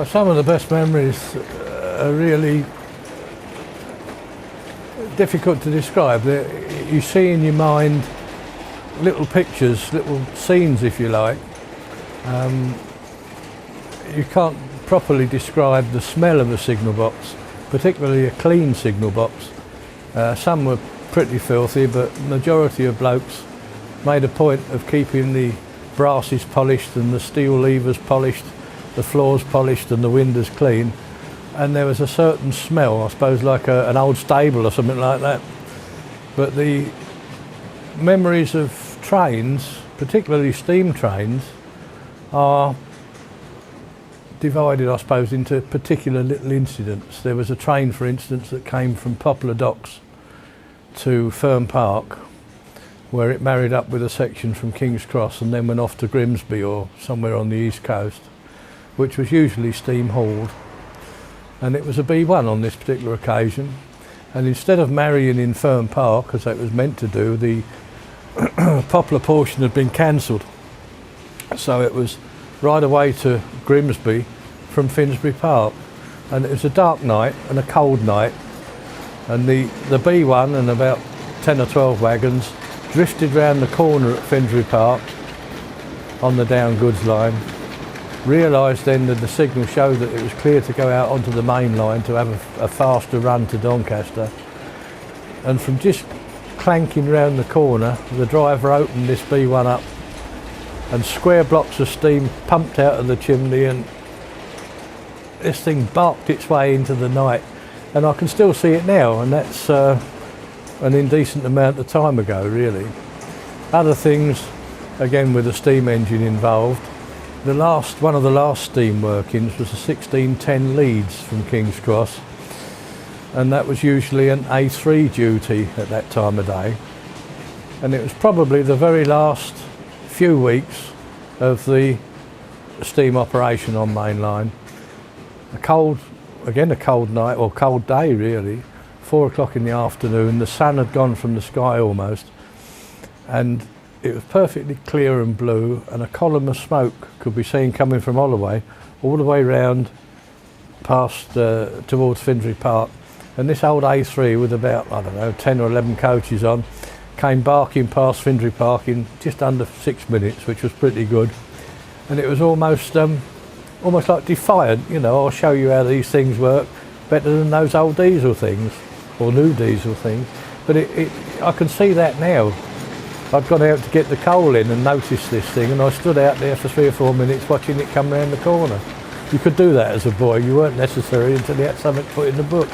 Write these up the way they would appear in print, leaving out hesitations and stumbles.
Well, some of the best memories are really difficult to describe. You see in your mind little pictures, little scenes if you like. You can't properly describe the smell of a signal box, particularly a clean signal box. Some were pretty filthy, but the majority of blokes made a point of keeping the brasses polished and the steel levers polished, the floors polished and the windows clean. And there was a certain smell, I suppose like an old stable or something like that. But the memories of trains, particularly steam trains, are divided, I suppose, into particular little incidents. There was a train, for instance, that came from Poplar Docks to Fern Park, where it married up with a section from King's Cross and then went off to Grimsby or somewhere on the east coast, which was usually steam hauled. And it was a B1 on this particular occasion. And instead of marrying in Fern Park, as it was meant to do, the Poplar portion had been cancelled. So it was right away to Grimsby from Finsbury Park. And it was a dark night and a cold night. And the B1 and about 10 or 12 wagons drifted round the corner at Finsbury Park on the down goods line. Realised then that the signal showed that it was clear to go out onto the main line to have a faster run to Doncaster. And from just clanking round the corner, the driver opened this B1 up and square blocks of steam pumped out of the chimney, and this thing barked its way into the night. And I can still see it now, and that's an indecent amount of time ago, really. Other things, again with a steam engine involved. One of the last steam workings was a 1610 Leeds from King's Cross, and that was usually an A3 duty at that time of day. And it was probably the very last few weeks of the steam operation on main line. A cold night, or cold day really, 4 o'clock in the afternoon, the sun had gone from the sky almost, and it was perfectly clear and blue, and a column of smoke could be seen coming from Holloway all the way round past towards Finsbury Park. And this old A3 with about, I don't know, 10 or 11 coaches on, came barking past Finsbury Park in just under 6 minutes, which was pretty good. And it was almost like defiant, you know, I'll show you how these things work better than those old diesel things, or new diesel things. But I can see that now. I'd gone out to get the coal in and noticed this thing, and I stood out there for 3 or 4 minutes watching it come round the corner. You could do that as a boy, you weren't necessary until you had something put in the book.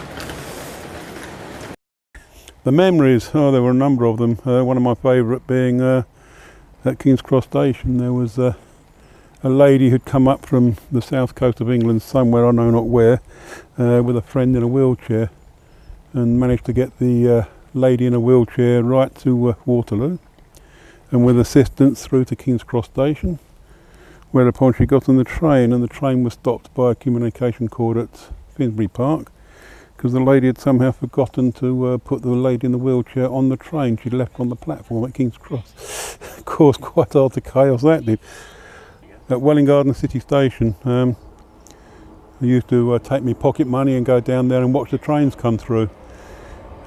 The memories, there were a number of them. One of my favourite being at King's Cross Station. There was a lady who'd come up from the south coast of England, somewhere I know not where, with a friend in a wheelchair, and managed to get the lady in a wheelchair right to Waterloo, and with assistance through to King's Cross Station, whereupon she got on the train, and the train was stopped by a communication cord at Finsbury Park, because the lady had somehow forgotten to put the lady in the wheelchair on the train she'd left on the platform at King's Cross. Caused quite a lot of chaos, that did. At Welwyn Garden City Station, I used to take me pocket money and go down there and watch the trains come through.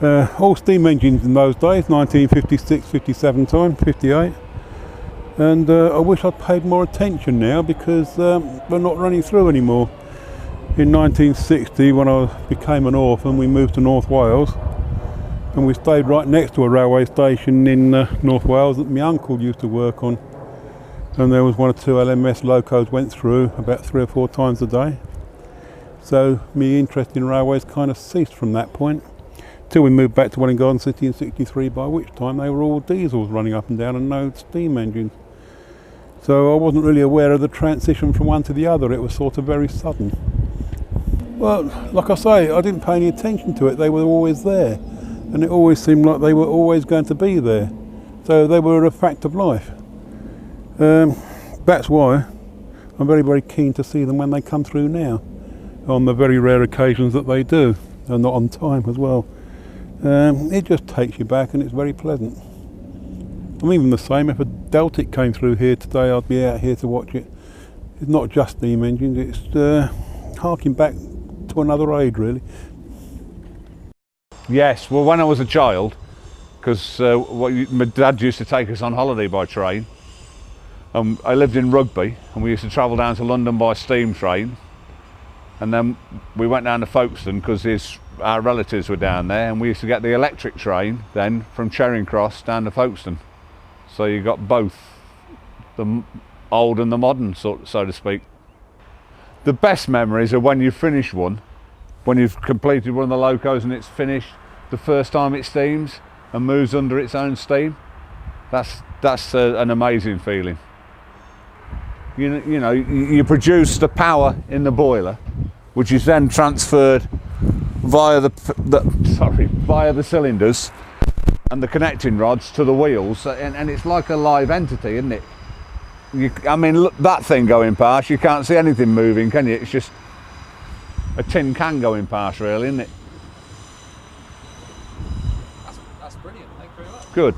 All steam engines in those days, 1956, 57 time, 58. And I wish I'd paid more attention now, because they're not running through anymore. In 1960, when I became an orphan, we moved to North Wales, and we stayed right next to a railway station in North Wales that my uncle used to work on. And there was 1 or 2 LMS locos went through about 3 or 4 times a day. So my interest in railways kind of ceased from that point, till we moved back to Welwyn Garden City in 63, by which time they were all diesels running up and down and no steam engines. So I wasn't really aware of the transition from one to the other. It was sort of very sudden. Well, like I say, I didn't pay any attention to it. They were always there, and it always seemed like they were always going to be there. So they were a fact of life. That's why I'm very, very keen to see them when they come through now, on the very rare occasions that they do, and not on time as well. It just takes you back, and it's very pleasant. I'm even the same, if a Deltic came through here today, I'd be out here to watch it. It's not just steam engines, it's harking back to another age, really. Yes, well, when I was a child, because my dad used to take us on holiday by train. I lived in Rugby, and we used to travel down to London by steam train, and then we went down to Folkestone because our relatives were down there, and we used to get the electric train then from Charing Cross down to Folkestone. So you got both the old and the modern, so to speak. The best memories are when you finish one, when you've completed one of the locos and it's finished the first time it steams and moves under its own steam. That's an amazing feeling. You know, you produce the power in the boiler, which is then transferred via the cylinders and the connecting rods to the wheels, and it's like a live entity, isn't it? I mean, look, that thing going past, you can't see anything moving, can you? It's just a tin can going past, really, isn't it? That's brilliant. Thank you very much. Good.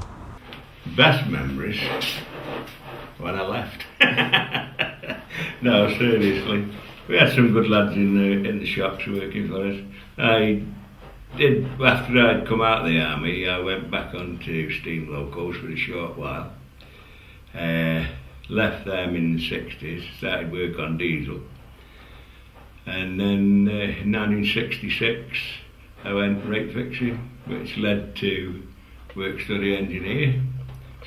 Best memories when I left. No, seriously, we had some good lads in the shops working for us. After I'd come out of the army, I went back onto steam locos for a short while. Left them in the 60s, started work on diesel, and then in 1966 I went rate fixing, which led to work study engineer,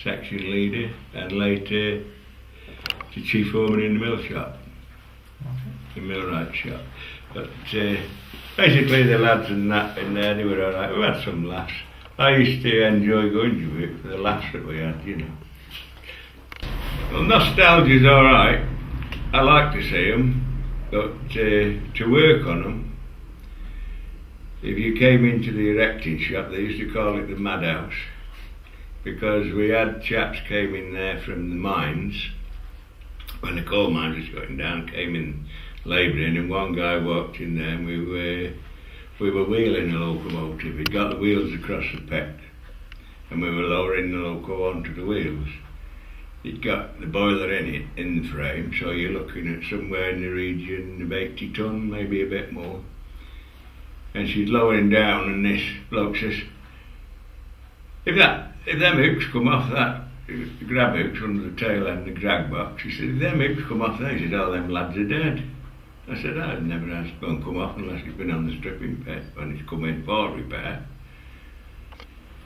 section leader, and later to chief foreman in the mill shop, the millwright shop. But basically the lads and that in there, they were alright. We had some laughs. I used to enjoy going to work for the laughs that we had, you know. Well, nostalgia's alright. I like to see them, but to work on them, if you came into the erecting shop, they used to call it the madhouse, because we had chaps came in there from the mines, when the coal mines was going down, came in labouring, and one guy walked in there and we were wheeling the locomotive. He got the wheels across the peck and we were lowering the loco onto the wheels. It got the boiler in it, in the frame, so you're looking at somewhere in the region of 80 tonne, maybe a bit more. And she's lowering down, and this bloke says, if them hooks come off that, the grab hooks under the tail end of the drag box, he said, if them hooks come off there, he said, all them lads are dead. I said, I'd never asked to go and come off unless it's been on the stripping pit when it's come in for repair.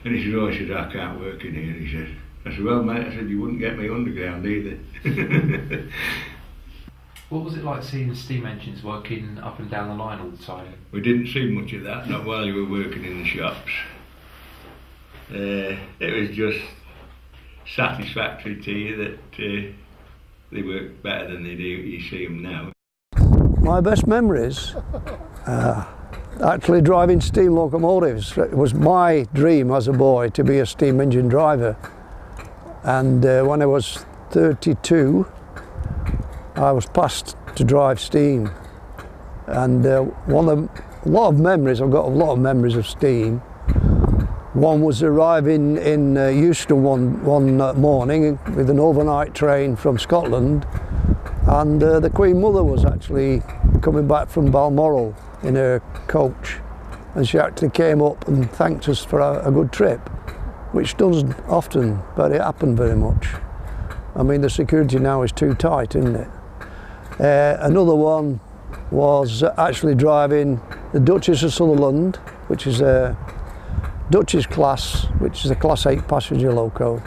And he said, oh, he said, I can't work in here, he said. I said, well mate, I said, you wouldn't get me underground either. What was it like seeing steam engines working up and down the line all the time? We didn't see much of that, not while you were working in the shops. It was just satisfactory to you that they work better than they do, you see them now. My best memories, actually driving steam locomotives. It was my dream as a boy to be a steam engine driver. And when I was 32, I was passed to drive steam. And I've got a lot of memories of steam. One was arriving in Euston one morning with an overnight train from Scotland, and the Queen Mother was actually coming back from Balmoral in her coach, and she actually came up and thanked us for a good trip, which doesn't often, but it happened very much. I mean, the security now is too tight, isn't it? Another one was actually driving the Duchess of Sutherland, which is a Duchess class, which is a Class 8 passenger loco,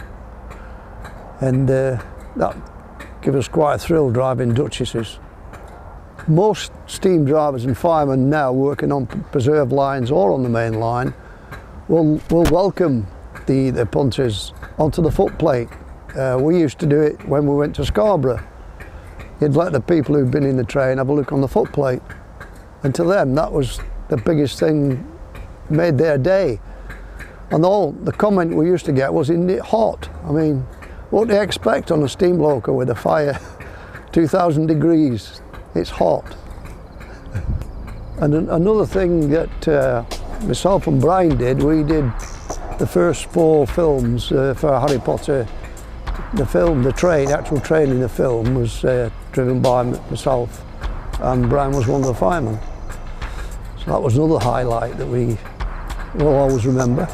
and that gave us quite a thrill driving Duchesses. Most steam drivers and firemen now working on preserved lines or on the main line will welcome the punters onto the footplate. We used to do it when we went to Scarborough. You'd let the people who'd been in the train have a look on the footplate, and to them that was the biggest thing, made their day. And all the comment we used to get was, isn't it hot? I mean, what do you expect on a steam loco with a fire 2,000 degrees? It's hot. And another thing that myself and Brian did, we did the first 4 films for Harry Potter. The actual train in the film was driven by myself and Brian was one of the firemen. So that was another highlight that we will always remember.